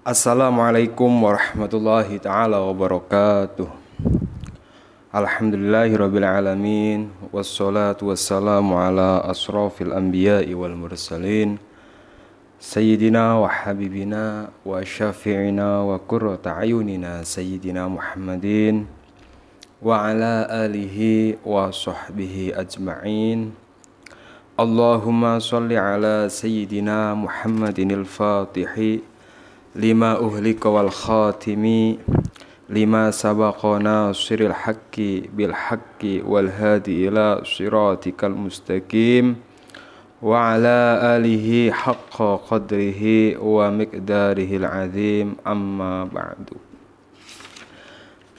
Assalamualaikum warahmatullahi ta'ala wabarakatuh. Alhamdulillahirabbil alamin wassalatu wassalamu ala asrafil anbiya'i wal mursalin sayyidina wa habibina wa syafi'ina wa qurrata ayunina sayyidina Muhammadin wa ala alihi wa sahbihi ajma'in. Allahumma shalli ala sayyidina Muhammadinil fatihi lima uhlika wal khatimi lima sabaqa nasiril haqqi bil haqqi wal hadi ila siratikal mustaqim wa ala alihi haqqa qadrihi wa miqdarihil azim, amma ba'du.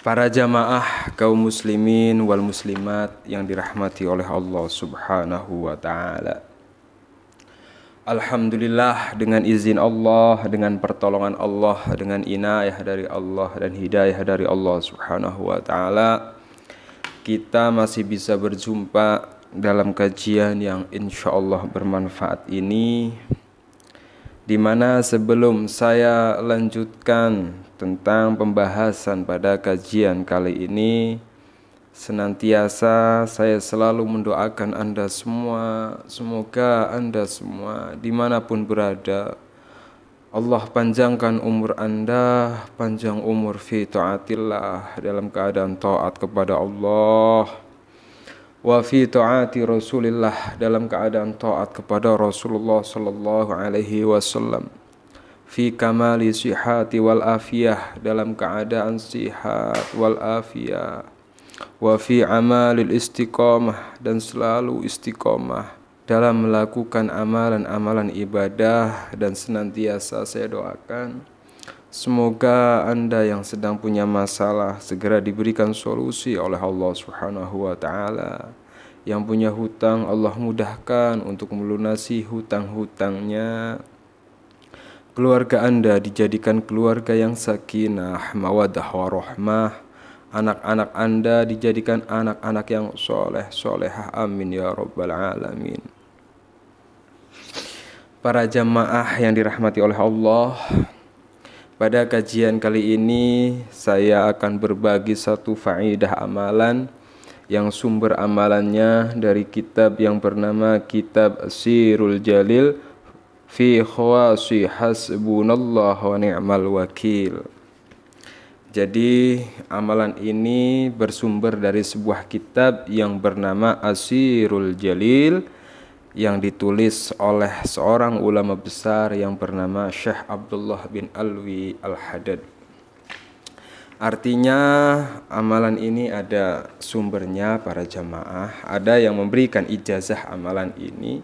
Para jamaah kaum muslimin wal muslimat yang dirahmati oleh Allah Subhanahu wa taala. Alhamdulillah, dengan izin Allah, dengan pertolongan Allah, dengan inayah dari Allah dan hidayah dari Allah Subhanahu wa taala, kita masih bisa berjumpa dalam kajian yang insya Allah bermanfaat ini, di mana sebelum saya lanjutkan tentang pembahasan pada kajian kali ini, senantiasa saya selalu mendoakan Anda semua, semoga Anda semua dimanapun berada, Allah panjangkan umur Anda, panjang umur fi taatillah, dalam keadaan taat kepada Allah, wa fi taati Rasulillah, dalam keadaan taat kepada Rasulullah sallallahu alaihi wasallam, fi kamali sihati wal afiyah, dalam keadaan sihat wal afiyah, wa fi amalil istiqamah, dan selalu istiqamah dalam melakukan amalan-amalan ibadah. Dan senantiasa saya doakan semoga Anda yang sedang punya masalah segera diberikan solusi oleh Allah Subhanahu wa taala. Yang punya hutang Allah mudahkan untuk melunasi hutang-hutangnya. Keluarga Anda dijadikan keluarga yang sakinah, mawaddah warahmah. Anak-anak Anda dijadikan anak-anak yang soleh, solehah, amin ya rabbal alamin. Para jamaah yang dirahmati oleh Allah, pada kajian kali ini saya akan berbagi satu faedah amalan yang sumber amalannya dari kitab yang bernama Kitab Sirul Jalil fi khawasi hasbunallah wa ni'mal wakil. Jadi amalan ini bersumber dari sebuah kitab yang bernama Asirul Jalil, yang ditulis oleh seorang ulama besar yang bernama Syekh Abdullah bin Alwi Al-Haddad. Artinya amalan ini ada sumbernya para jamaah, ada yang memberikan ijazah amalan ini,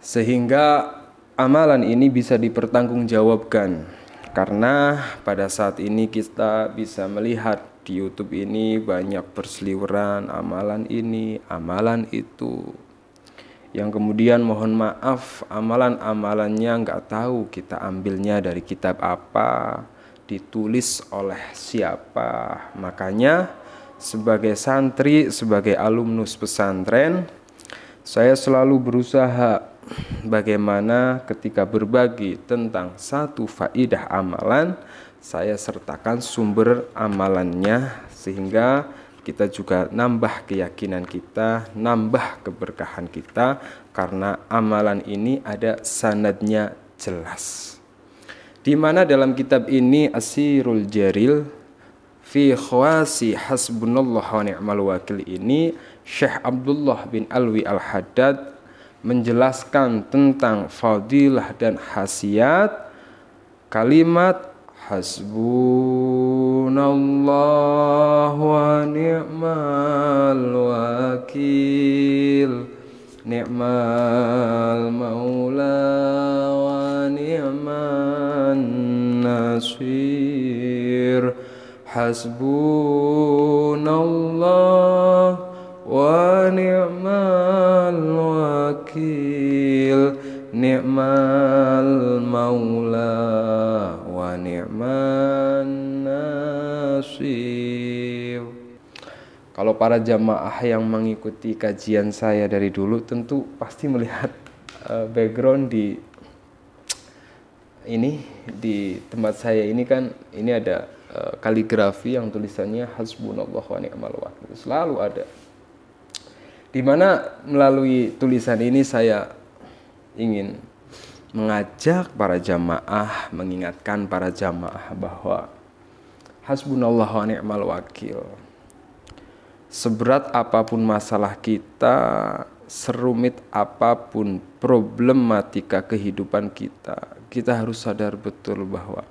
sehingga amalan ini bisa dipertanggungjawabkan. Karena pada saat ini kita bisa melihat di YouTube ini banyak berseliweran amalan ini, amalan itu, yang kemudian mohon maaf amalan-amalannya nggak tahu kita ambilnya dari kitab apa, ditulis oleh siapa. Makanya sebagai santri, sebagai alumnus pesantren, saya selalu berusaha bagaimana ketika berbagi tentang satu faidah amalan, saya sertakan sumber amalannya, sehingga kita juga nambah keyakinan kita, nambah keberkahan kita, karena amalan ini ada sanadnya jelas. Di mana dalam kitab ini Asirul Jalil fi khawasi hasbunallah wa ni'mal wakil ini, Syekh Abdullah bin Alwi Al-Haddad menjelaskan tentang fadilah dan khasiat kalimat hasbunallah wa ni'mal wakil, ni'mal maula wa ni'man nasir, hasbunallah wa ni'mal wakil, ni'mal maula wa ni'man nasir. Kalau para jamaah yang mengikuti kajian saya dari dulu tentu pasti melihat background di ini di tempat saya ini kan ini ada kaligrafi yang tulisannya hasbunallah wa ni'mal wakil. Selalu ada. Di mana melalui tulisan ini saya ingin mengajak para jamaah, mengingatkan para jamaah bahwa hasbunallah wa ni'mal wakil. Seberat apapun masalah kita, serumit apapun problematika kehidupan kita, kita harus sadar betul bahwa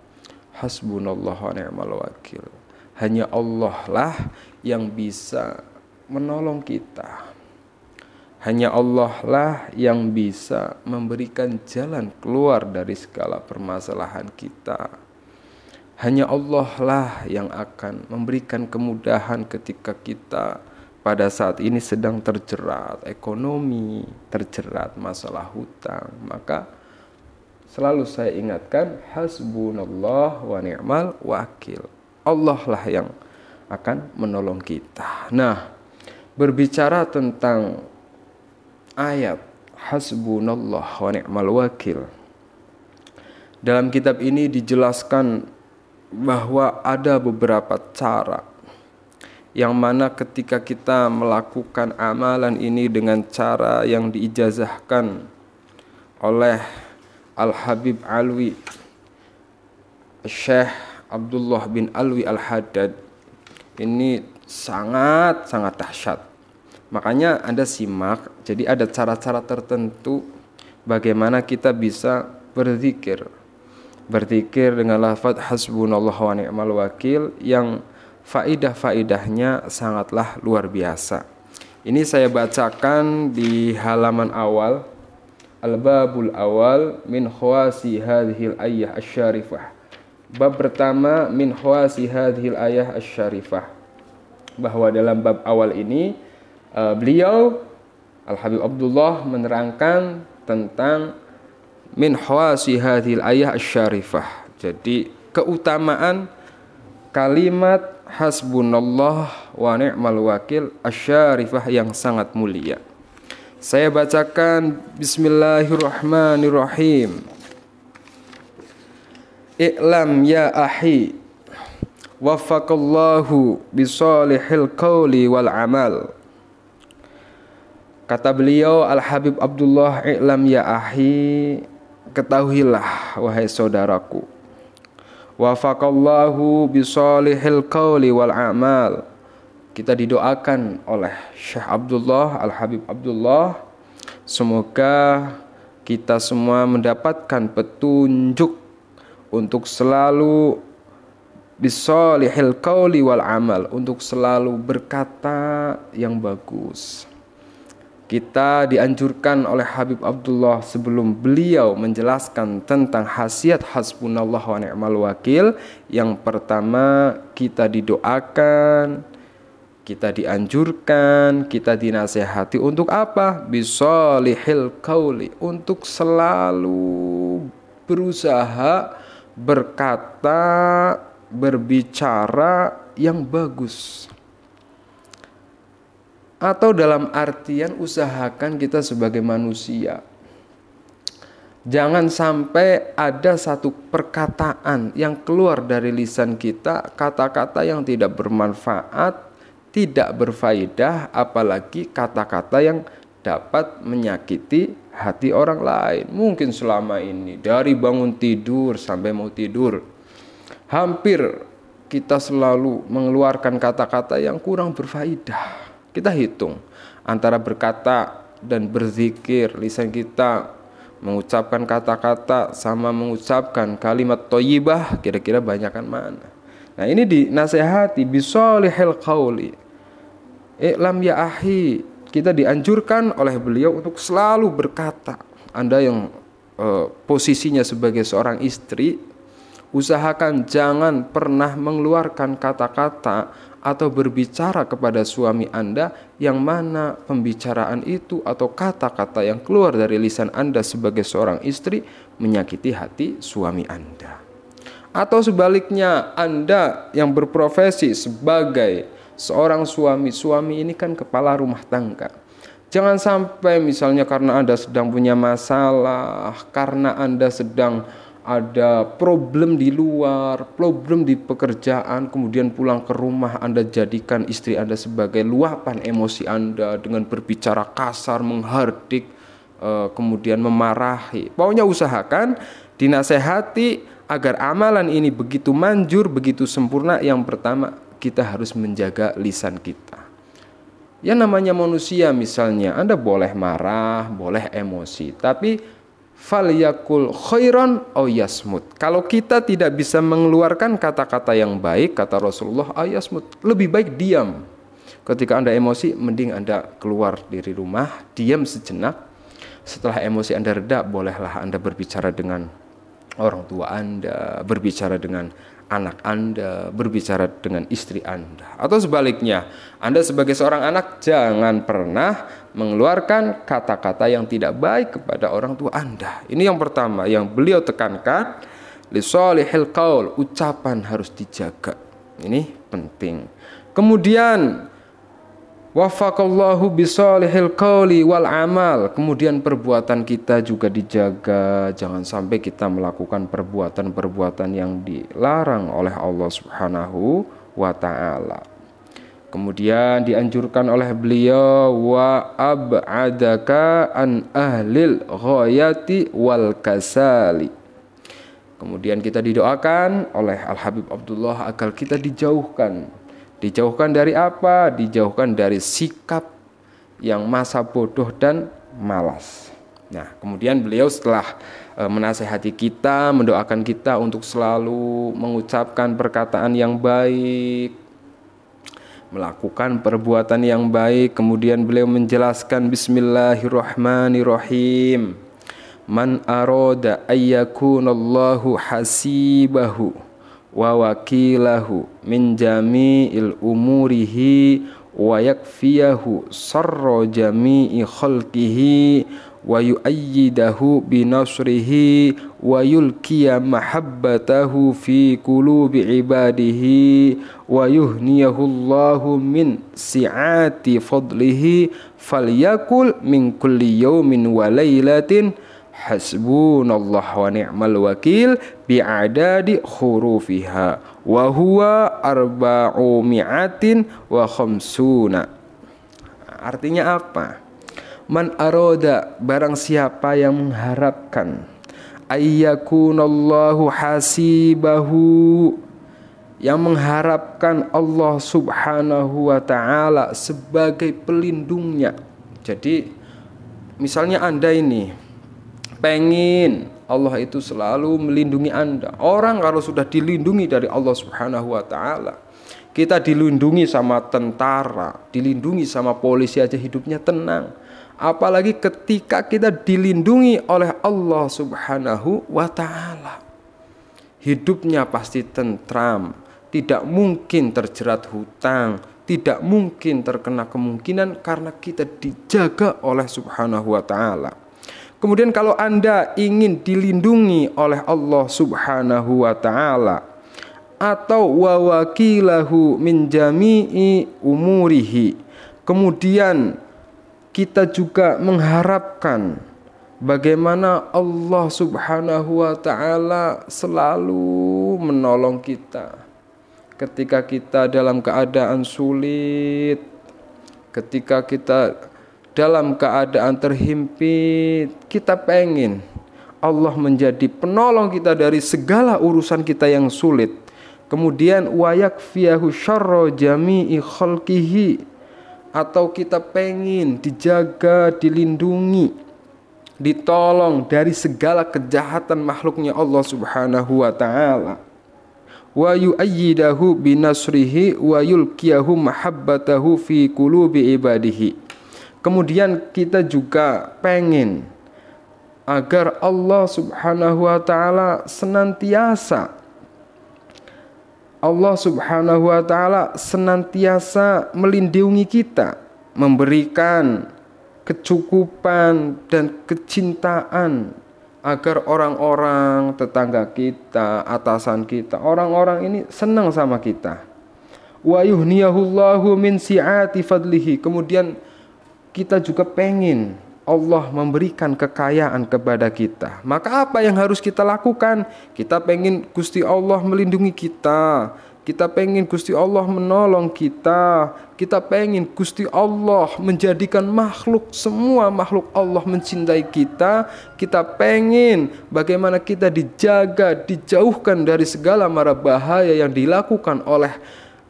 hasbunallah wa ni'mal wakil. Hanya Allah lah yang bisa menolong kita. Hanya Allah lah yang bisa memberikan jalan keluar dari segala permasalahan kita. Hanya Allah lah yang akan memberikan kemudahan ketika kita pada saat ini sedang terjerat ekonomi, terjerat masalah hutang. Maka selalu saya ingatkan hasbunallah wa ni'mal wakil. Allah lah yang akan menolong kita. Nah, berbicara tentang ayat hasbunallah wa ni'mal wakil, dalam kitab ini dijelaskan bahwa ada beberapa cara yang mana ketika kita melakukan amalan ini dengan cara yang diijazahkan oleh Al-Habib Alwi, Syekh Abdullah bin Alwi Al-Haddad, ini sangat-sangat dahsyat. Makanya Anda simak, jadi ada cara-cara tertentu bagaimana kita bisa berzikir dengan lafaz hasbunallah wa ni'mal wakil yang faidah-faidahnya sangatlah luar biasa. Ini saya bacakan di halaman awal, al-babul awal min khawasi hadhil ayah asy-syarifah. Bab pertama min khawasi hadhil ayah asy-syarifah, bahwa dalam bab awal ini beliau Al-Habib Abdullah menerangkan tentang min khawasi hadhil ayah asy-syarifah. Jadi keutamaan kalimat hasbunallah wa ni'mal wakil asy-syarifah yang sangat mulia. Saya bacakan bismillahirrahmanirrahim. I'lam ya ahi waffaqallahu bisalihil qawli wal amal. Kata beliau Al-Habib Abdullah, i'lam ya ahi, ketahuilah wahai saudaraku, wafaqallahu bisalihil qawli wal amal. Kita didoakan oleh Syekh Abdullah, Al-Habib Abdullah, semoga kita semua mendapatkan petunjuk untuk selalu bisalihil qawli wal amal, untuk selalu berkata yang bagus. Kita dianjurkan oleh Habib Abdullah sebelum beliau menjelaskan tentang khasiat hasbunallah wa ni'mal wakil. Yang pertama, kita didoakan, kita dianjurkan, kita dinasehati untuk apa? Bisalihil qauli, untuk selalu berusaha berkata, berbicara yang bagus. Atau dalam artian usahakan kita sebagai manusia, jangan sampai ada satu perkataan yang keluar dari lisan kita, kata-kata yang tidak bermanfaat, tidak berfaedah, apalagi kata-kata yang dapat menyakiti hati orang lain. Mungkin selama ini dari bangun tidur sampai mau tidur, hampir kita selalu mengeluarkan kata-kata yang kurang berfaedah. Kita hitung antara berkata dan berzikir, lisan kita mengucapkan kata-kata sama mengucapkan kalimat thayyibah, kira-kira banyakan mana? Nah, ini dinasehati bisalihil qauli. I'lam ya ahi, kita dianjurkan oleh beliau untuk selalu berkata. Anda yang posisinya sebagai seorang istri, usahakan jangan pernah mengeluarkan kata-kata atau berbicara kepada suami Anda yang mana pembicaraan itu atau kata-kata yang keluar dari lisan Anda sebagai seorang istri menyakiti hati suami Anda. Atau sebaliknya, Anda yang berprofesi sebagai seorang suami, suami ini kan kepala rumah tangga. Jangan sampai misalnya karena Anda sedang punya masalah, karena Anda sedang ada problem di luar, problem di pekerjaan, kemudian pulang ke rumah Anda jadikan istri Anda sebagai luapan emosi Anda dengan berbicara kasar, menghardik, kemudian memarahi. Pokoknya usahakan dinasehati agar amalan ini begitu manjur, begitu sempurna. Yang pertama, kita harus menjaga lisan kita. Ya namanya manusia, misalnya Anda boleh marah, boleh emosi, tapi falyakul khairan aw yasmut. Kalau kita tidak bisa mengeluarkan kata-kata yang baik, kata Rasulullah, ayasmut, lebih baik diam. Ketika Anda emosi, mending Anda keluar dari rumah, diam sejenak. Setelah emosi Anda reda, bolehlah Anda berbicara dengan orang tua Anda, berbicara dengan anak Anda, berbicara dengan istri Anda. Atau sebaliknya, Anda sebagai seorang anak jangan pernah mengeluarkan kata-kata yang tidak baik kepada orang tua Anda. Ini yang pertama yang beliau tekankan, li sholihil qaul, ucapan harus dijaga. Ini penting. Kemudian wafaqallahu bisolihil qauli wal amal. Kemudian perbuatan kita juga dijaga, jangan sampai kita melakukan perbuatan-perbuatan yang dilarang oleh Allah Subhanahu wa taala. Kemudian dianjurkan oleh beliau, wa ab'adaka an ahlil ghayati wal kasali. Kemudian kita didoakan oleh Al Habib Abdullah agar kita dijauhkan dari apa? Dijauhkan dari sikap yang masa bodoh dan malas. Nah, kemudian beliau setelah menasehati kita, mendoakan kita untuk selalu mengucapkan perkataan yang baik, melakukan perbuatan yang baik. Kemudian beliau menjelaskan, bismillahirrahmanirrahim, man arada ayyakunallahu hasibahu wa wakilahu min jami'il umurihi wa yakfiyahu sarra jami'i khalqihi wa yu'ayyidahu binasrihi wa yulkiya mahabbatahu fi qulubi ibadihi wa yuhniyahu Allahu min si'ati fadlihi falyakul min kulli yawmin wa laylatin hasbunallah wa ni'mal wakil bi'adadi hurufiha wa huwa arba'u mi'atin wa khamsuna. Artinya apa? Man aroda, barang siapa yang mengharapkan, ayyakunallahu hasibahu, yang mengharapkan Allah Subhanahu wa ta'ala sebagai pelindungnya. Jadi misalnya Anda ini pengen Allah itu selalu melindungi Anda. Orang kalau sudah dilindungi dari Allah Subhanahu wa ta'ala, kita dilindungi sama tentara, dilindungi sama polisi aja hidupnya tenang. Apalagi ketika kita dilindungi oleh Allah Subhanahu wa ta'ala, hidupnya pasti tentram, tidak mungkin terjerat hutang, tidak mungkin terkena kemungkinan karena kita dijaga oleh Subhanahu wa ta'ala. Kemudian kalau Anda ingin dilindungi oleh Allah Subhanahu wa ta'ala, atau wawakilahu min jami'i umurihi, kemudian kita juga mengharapkan bagaimana Allah Subhanahu wa ta'ala selalu menolong kita ketika kita dalam keadaan sulit, ketika kita dalam keadaan terhimpit. Kita pengen Allah menjadi penolong kita dari segala urusan kita yang sulit. Kemudian wa yakfiyahu syarra jami'i khalqihi, atau kita pengen dijaga, dilindungi, ditolong dari segala kejahatan makhluknya Allah Subhanahu wa ta'ala. Wa yu'ayyidahu binasrihi wa yulkiyahu mahabbatahu fi qulubi ibadihi. Kemudian kita juga pengen agar Allah Subhanahu wa ta'ala senantiasa melindungi kita, memberikan kecukupan dan kecintaan agar orang-orang tetangga kita, atasan kita, orang-orang ini senang sama kita. Wa yuhniyahullahu min si'ati fadlihi. Kemudian kita juga pengen Allah memberikan kekayaan kepada kita, maka apa yang harus kita lakukan? Kita pengen Gusti Allah melindungi kita, kita pengen Gusti Allah menolong kita, kita pengen Gusti Allah menjadikan semua makhluk Allah mencintai kita, kita pengen bagaimana kita dijaga, dijauhkan dari segala mara bahaya yang dilakukan oleh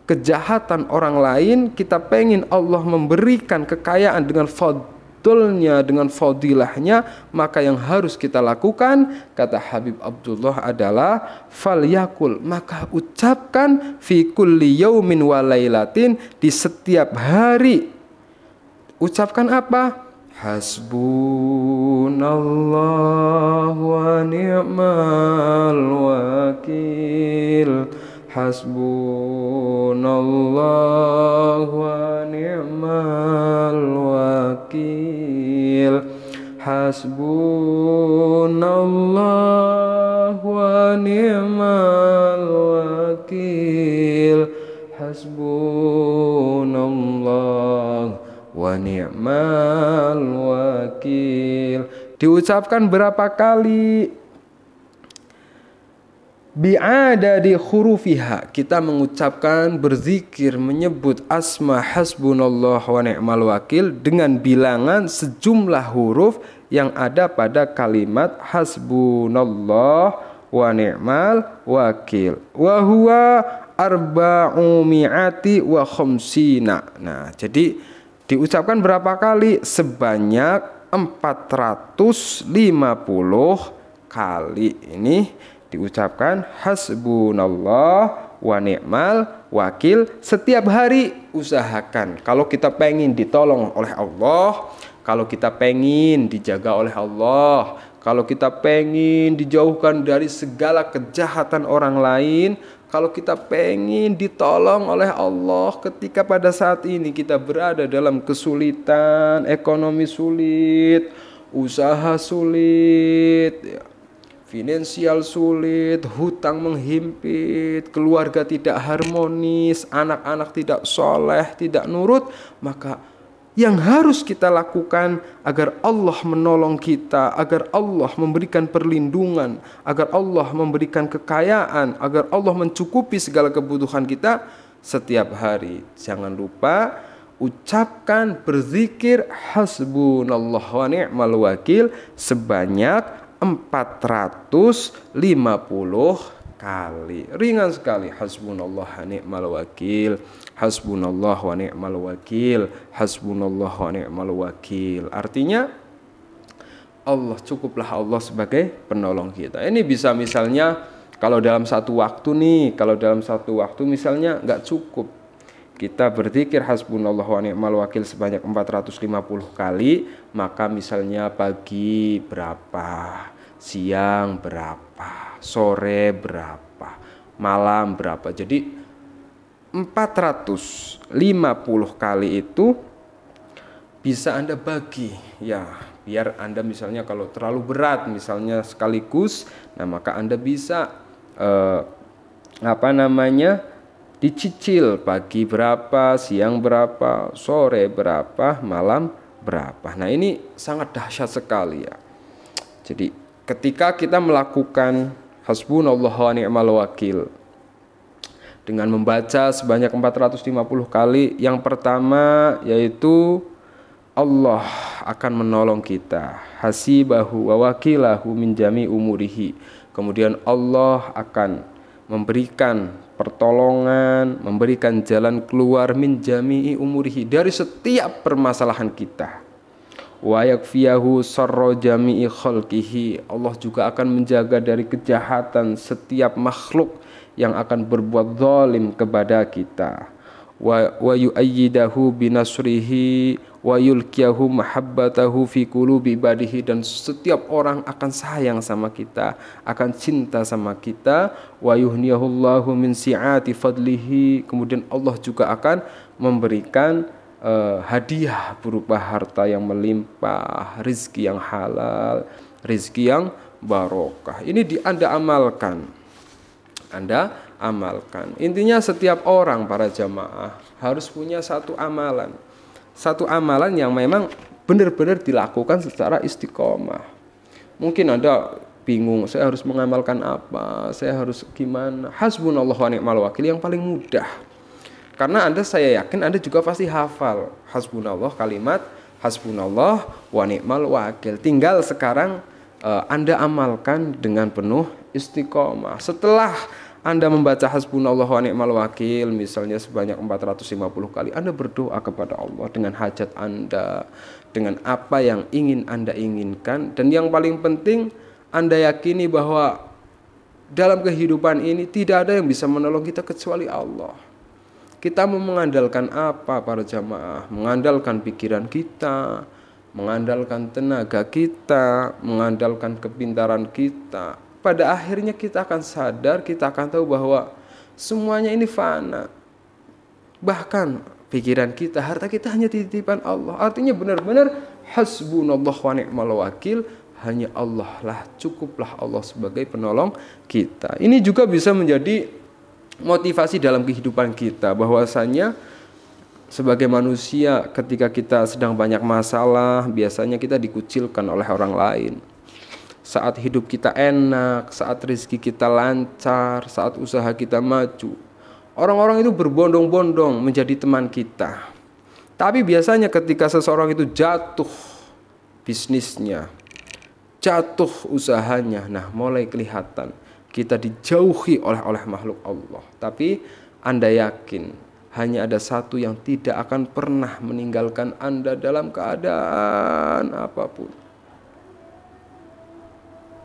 kejahatan orang lain, kita pengen Allah memberikan kekayaan dengan dengan fadilahnya, maka yang harus kita lakukan, kata Habib Abdullah, adalah falyakul, maka ucapkan fi kulli yaumin wa lailatin, di setiap hari. Ucapkan apa? Hasbunallah wa ni'mal wakil, hasbunallah wa ni'mal wakil, hasbunallah wa ni'mal wakil, hasbunallah wa ni'mal wakil. Diucapkan berapa kali? Bi'adadi hurufiha, kita mengucapkan, berzikir, menyebut asma hasbunallah wa ni'mal wakil dengan bilangan sejumlah huruf yang ada pada kalimat hasbunallah wa ni'mal wakil. Wa huwa arba'u mi'ati wa khamsina. Nah, jadi diucapkan berapa kali? Sebanyak 450 kali. Ini diucapkan hasbunallah wa ni'mal wakil setiap hari. Usahakan kalau kita pengen ditolong oleh Allah, kalau kita pengen dijaga oleh Allah, kalau kita pengen dijauhkan dari segala kejahatan orang lain, kalau kita pengen ditolong oleh Allah ketika pada saat ini kita berada dalam kesulitan, ekonomi sulit, usaha sulit, finansial sulit, hutang menghimpit, keluarga tidak harmonis, anak-anak tidak soleh, tidak nurut, maka yang harus kita lakukan agar Allah menolong kita, agar Allah memberikan perlindungan, agar Allah memberikan kekayaan, agar Allah mencukupi segala kebutuhan kita setiap hari. Jangan lupa ucapkan, berzikir hasbunallah wa ni'mal wakil sebanyak 450 kali. Ringan sekali. Hasbunallah wa ni'mal wakil, hasbunallah wa ni'mal wakil, hasbunallah wa ni'mal wakil. Artinya Allah, cukuplah Allah sebagai penolong kita. Ini bisa misalnya kalau dalam satu waktu misalnya nggak cukup, kita berzikir hasbunallah wa ni'mal wakil sebanyak 450 kali, maka misalnya pagi berapa, siang berapa, sore berapa, malam berapa. Jadi 450 kali itu bisa Anda bagi, ya, biar Anda misalnya kalau terlalu berat misalnya sekaligus, nah maka Anda bisa dicicil, pagi berapa, siang berapa, sore berapa, malam berapa. Nah, ini sangat dahsyat sekali ya. Jadi ketika kita melakukan hasbunallah wa ni'mal wakil dengan membaca sebanyak 450 kali, yang pertama yaitu Allah akan menolong kita, hasibahu wa wakilahu min jami umurihi. Kemudian Allah akan memberikan pertolongan, memberikan jalan keluar min jami'i umurihi, dari setiap permasalahan kita. Wa yakfiyahu sarra jami'i khalqihi, Allah juga akan menjaga dari kejahatan setiap makhluk yang akan berbuat zalim kepada kita. Wa yu'ayyidahu binasrihi wa yulkiyahu mahabbatahu fi qulubi ibadihi, dan setiap orang akan sayang sama kita, akan cinta sama kita. Wa yuhniyahullahu min si'ati fadlihi, kemudian Allah juga akan memberikan hadiah berupa harta yang melimpah, rizki yang halal, rizki yang barokah. Ini Anda amalkan. Intinya setiap orang, para jamaah, harus punya satu amalan yang memang benar-benar dilakukan secara istiqomah. Mungkin Anda bingung, saya harus mengamalkan apa, saya harus gimana. Hasbunallah wa ni'mal wakil yang paling mudah. Karena saya yakin Anda juga pasti hafal hasbunallah, kalimat hasbunallah wa ni'mal wakil. Tinggal sekarang Anda amalkan dengan penuh istiqomah. Setelah Anda membaca hasbunallah wa ni'mal wakil misalnya sebanyak 450 kali, Anda berdoa kepada Allah dengan hajat Anda, dengan apa yang ingin Anda inginkan. Dan yang paling penting, Anda yakini bahwa dalam kehidupan ini tidak ada yang bisa menolong kita kecuali Allah. Kita mau mengandalkan apa para jamaah? Mengandalkan pikiran kita, mengandalkan tenaga kita, mengandalkan kepintaran kita. Pada akhirnya kita akan sadar, kita akan tahu bahwa semuanya ini fana. Bahkan pikiran kita, harta kita hanya titipan Allah. Artinya benar-benar hasbunallah wa ni'mal wakil, hanya Allah lah, cukuplah Allah sebagai penolong kita. Ini juga bisa menjadi motivasi dalam kehidupan kita, bahwasanya sebagai manusia ketika kita sedang banyak masalah, biasanya kita dikucilkan oleh orang lain. Saat hidup kita enak, saat rezeki kita lancar, saat usaha kita maju, orang-orang itu berbondong-bondong menjadi teman kita. Tapi biasanya ketika seseorang itu jatuh bisnisnya, jatuh usahanya, nah mulai kelihatan kita dijauhi oleh makhluk Allah. Tapi Anda yakin hanya ada satu yang tidak akan pernah meninggalkan Anda dalam keadaan apapun.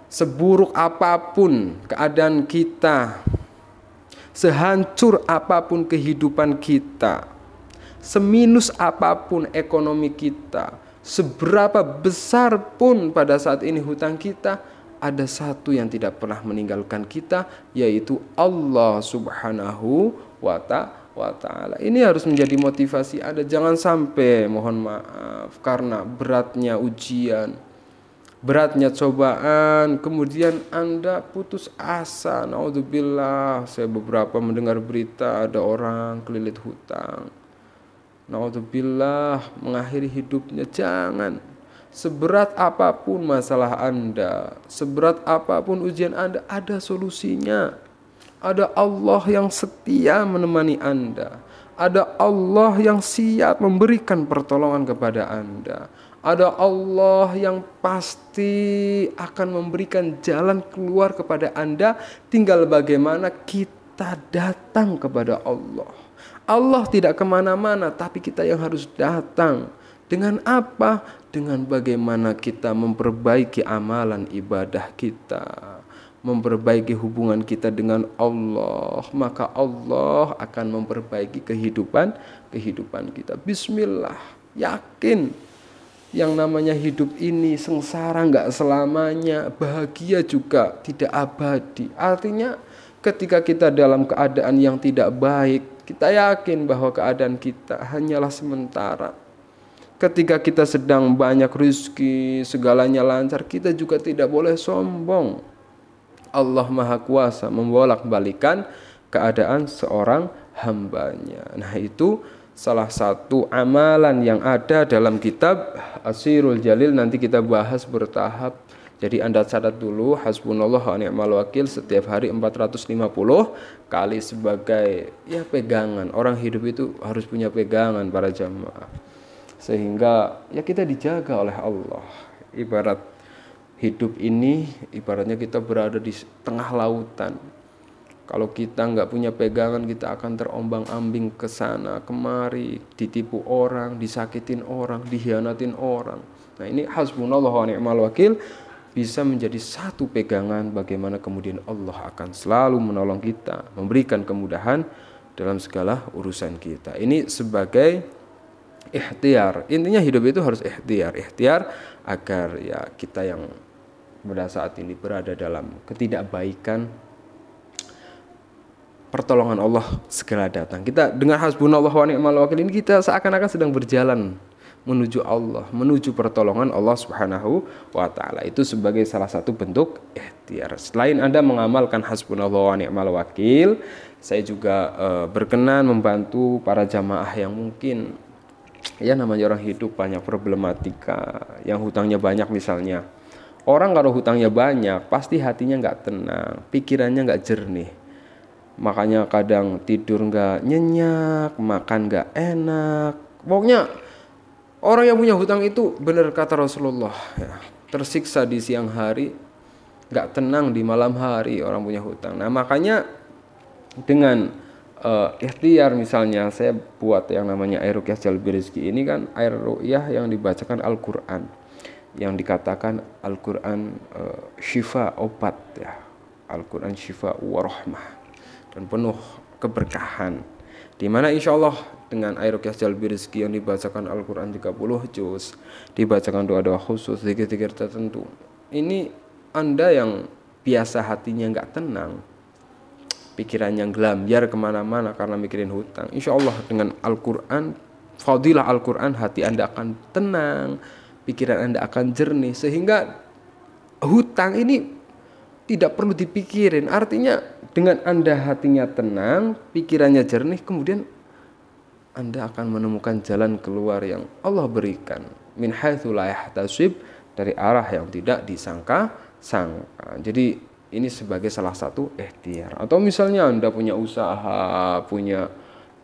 Seburuk apapun keadaan kita, sehancur apapun kehidupan kita, seminus apapun ekonomi kita, seberapa besar pun pada saat ini hutang kita, ada satu yang tidak pernah meninggalkan kita, yaitu Allah Subhanahu wa Ta'ala. Ini harus menjadi motivasi Anda. Jangan sampai, mohon maaf, karena beratnya ujian, beratnya cobaan, kemudian Anda putus asa. Naudzubillah, saya beberapa mendengar berita ada orang kelilit hutang. Naudzubillah, mengakhiri hidupnya. Jangan. Seberat apapun masalah Anda, seberat apapun ujian Anda, ada solusinya. Ada Allah yang setia menemani Anda. Ada Allah yang siap memberikan pertolongan kepada Anda. Ada Allah yang pasti akan memberikan jalan keluar kepada Anda. Tinggal bagaimana kita datang kepada Allah. Allah tidak kemana-mana, tapi kita yang harus datang. Dengan apa? Dengan bagaimana kita memperbaiki amalan ibadah kita, memperbaiki hubungan kita dengan Allah. Maka Allah akan memperbaiki kehidupan kita. Bismillah, yakin. Yang namanya hidup ini sengsara nggak selamanya, bahagia juga tidak abadi. Artinya ketika kita dalam keadaan yang tidak baik, kita yakin bahwa keadaan kita hanyalah sementara. Ketika kita sedang banyak rezeki, segalanya lancar, kita juga tidak boleh sombong. Allah Maha Kuasa membolak-balikan keadaan seorang hambanya. Nah, itu salah satu amalan yang ada dalam kitab Asirul Jalil. Nanti kita bahas bertahap. Jadi Anda catat dulu hasbunallah wa ni'mal wakil setiap hari 450 kali sebagai pegangan. Orang hidup itu harus punya pegangan para jamaah. Sehingga kita dijaga oleh Allah. Ibarat hidup ini, ibaratnya kita berada di tengah lautan. Kalau kita nggak punya pegangan, kita akan terombang-ambing ke sana kemari, ditipu orang, disakitin orang, dikhianatin orang. Nah, ini hasbunallah wa ni'mal wakil bisa menjadi satu pegangan bagaimana kemudian Allah akan selalu menolong kita, memberikan kemudahan dalam segala urusan kita. Ini sebagai ikhtiar. Intinya hidup itu harus ikhtiar agar kita yang pada saat ini berada dalam ketidakbaikan, pertolongan Allah segera datang. Kita dengan hasbunallah wa ni'mal wakil ini kita seakan-akan sedang berjalan menuju Allah, menuju pertolongan Allah Subhanahu wa Ta'ala. Itu sebagai salah satu bentuk ikhtiar. Selain Anda mengamalkan hasbunallah wa ni'mal wakil, saya juga berkenan membantu para jamaah yang mungkin Ya namanya orang hidup banyak problematika. Yang hutangnya banyak misalnya, orang kalau hutangnya banyak pasti hatinya nggak tenang, pikirannya nggak jernih. Makanya kadang tidur nggak nyenyak, makan nggak enak. Pokoknya orang yang punya hutang itu benar kata Rasulullah ya, tersiksa di siang hari, nggak tenang di malam hari orang punya hutang. Nah makanya dengan ikhtiar misalnya saya buat yang namanya air ruqyah jalbi rezeki ini kan air ruqyah yang dibacakan Al-Quran, yang dikatakan Al-Quran syifa obat ya, Al-Quran syifa warahmah dan penuh keberkahan, dimana insya Allah dengan air ruqyah jalbi rezeki yang dibacakan Al-Quran 30 juz, dibacakan doa-doa khusus, zikir-zikir tertentu, ini Anda yang biasa hatinya nggak tenang, pikirannya gelambyar kemana-mana karena mikirin hutang, insya Allah dengan Al-Quran, fadilah Al-Quran, hati Anda akan tenang, pikiran Anda akan jernih, sehingga hutang ini tidak perlu dipikirin. Artinya dengan Anda hatinya tenang, pikirannya jernih, kemudian Anda akan menemukan jalan keluar yang Allah berikan, min haitsu la yahtasib, dari arah yang tidak disangka-sangka. Jadi ini sebagai salah satu ikhtiar. Atau misalnya Anda punya usaha, punya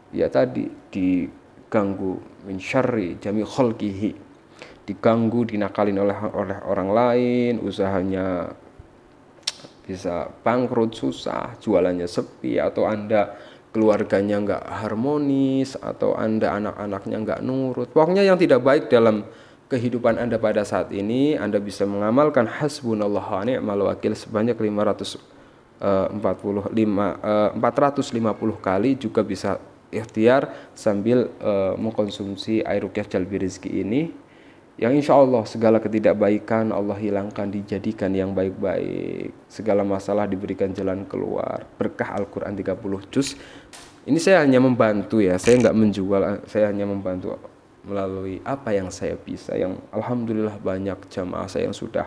ya tadi diganggu min syarri jami khalqihi, diganggu, dinakalin oleh orang lain, usahanya bisa bangkrut, susah, jualannya sepi, atau Anda keluarganya nggak harmonis, atau Anda anak-anaknya nggak nurut, pokoknya yang tidak baik dalam kehidupan Anda pada saat ini, Anda bisa mengamalkan hasbunallahu wa ni'mal wakil sebanyak 450 kali, juga bisa ikhtiar sambil mengkonsumsi air ruqyah jalbi rezeki ini, yang insya Allah segala ketidakbaikan Allah hilangkan, dijadikan yang baik-baik, segala masalah diberikan jalan keluar, berkah Al-Quran 30 juz. Ini saya hanya membantu ya, saya nggak menjual, saya hanya membantu melalui apa yang saya bisa, yang alhamdulillah banyak jamaah saya yang sudah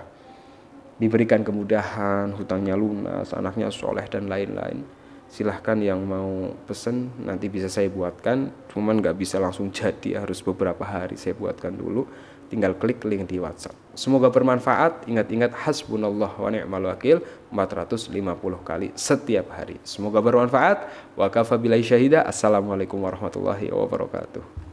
diberikan kemudahan, hutangnya lunas, anaknya soleh dan lain-lain. Silahkan yang mau pesen nanti bisa saya buatkan, cuman nggak bisa langsung jadi, harus beberapa hari saya buatkan dulu, tinggal klik link di WhatsApp. Semoga bermanfaat. Ingat-ingat hasbunallah wa ni'mal wakil 450 kali setiap hari. Semoga bermanfaat. Wa kafa billahi syahida. Assalamualaikum warahmatullahi wabarakatuh.